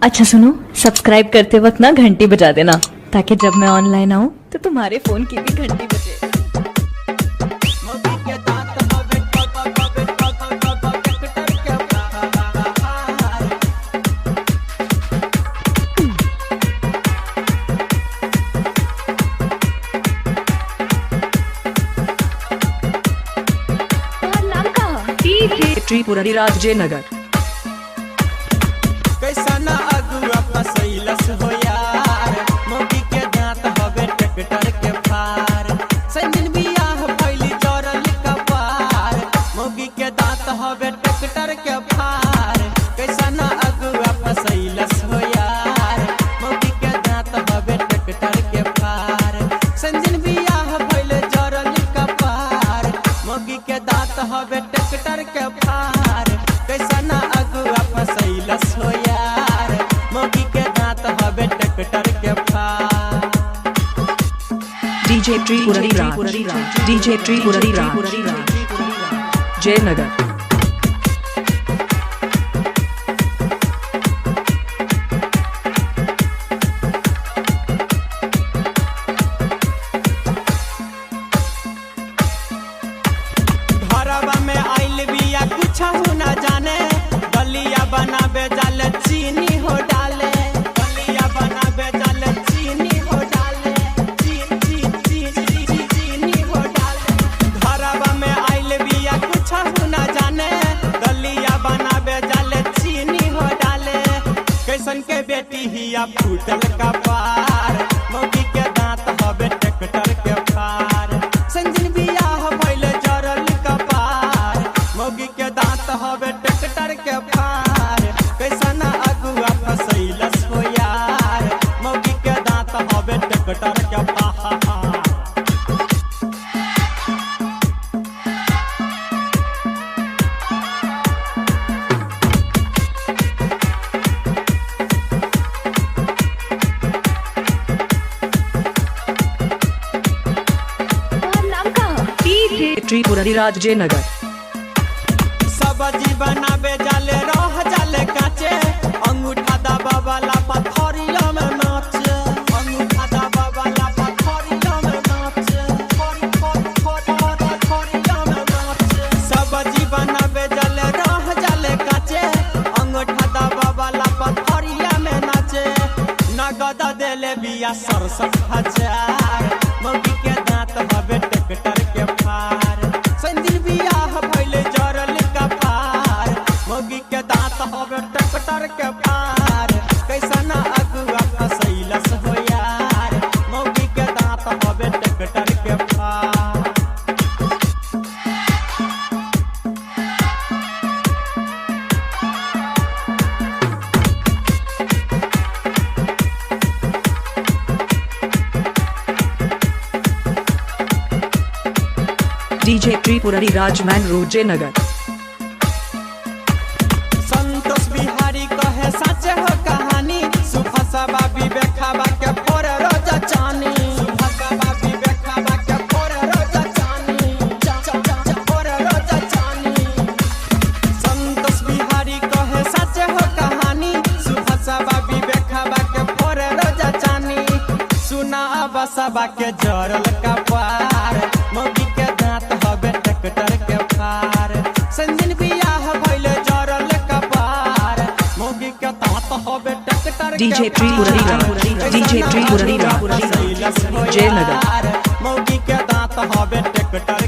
अच्छा सुनो, सब्सक्राइब करते वक्त ना घंटी बजा देना ताकि जब मैं ऑनलाइन आऊँ तो तुम्हारे फोन की भी घंटी बजे। त्रिपुरारी राजेनगर कैसा ना अगुआ फसैलस हो यार, मोगी के दांत हवे ट्रैक्टर के फार। संदिन बियाह भइली जरल कपार, मोगी के दांत हवे ट्रैक्टर के फार। कैसा ना अगुआ फसैलस हो यार, मोगी के दांत हवे ट्रैक्टर के फार। संदिन बियाह भइले जरल कपार, मोगी के दांत हवे ट्रैक्टर के फार। कैसा ना अगुआ फसैलस हो यार, मोगी के दांत हवे ट्रैक्टर के फार। डीजे त्रिपुरारी डीजे त्रिपुरारी जयनगर घरवा में आइल बिया कुछ ना जाने, दलिया बनाबे जाले चीनी हो डाले। दलिया बनाबे जाले चीनी हो डाले, चीनी हो डाले। घरवा में आइल बिया कुछ ना जाने, दलिया बनाबे जाले चीनी हो डाले। कैसन के बेटी हिया फूटल का पार, मोगी के दांत हवे ट्रैक्टर के फार। संजिन बियाह भइले जरल कपार, मोगी के दांत हवे ट्रैक्टर के फार। कैसा ना अगुआ फसैलस हो यार, मोगी के दांत हवे ट्रैक्टर के फार। त्रिपुरारी राजेनगर सब्जी बनाबे जाले रह जाले काचे, अंगूठा दबा वाला पथरिया में नाचे। अंगूठा दबा वाला पथरिया में नाचे, पथरिया में नाचे। सब्जी बनाबे जाले रह जाले काचे, अंगूठा दबा वाला पथरिया में नाचे। नगद देले बिया 67,000, मोगी के दांत हवे ट्रैक्टर के फार। संदिन बियाह भइले जरल कपार, मोगी के दांत हवे ट्रैक्टर के फार। कैसा ना अगुआ फसैलस हो यार, मोगी के दांत हवे ट्रैक्टर के फार। डीजे त्रिपुरारी राजमैन रोजेनगर संतोष बिहारी कहे सच हो कहानी, सुफसबा विवेकवा के फोर रोज चानी। सुफसबा विवेकवा के फोर रोज चानी, फोर रोज चानी। संतोष बिहारी कहे सच हो कहानी, सुफसबा विवेकवा के फोर रोज चानी। सुना बसबा के जरल कपार, मोगी के दांत हवे ट्रैक्टर के फार। संदिन बियाह भइले जरल कपार, मोगी के दांत हवे ट्रैक्टर के डीजे त्रिपुरारी जयनगर मोगी के दांत हवे ट्रैक्टर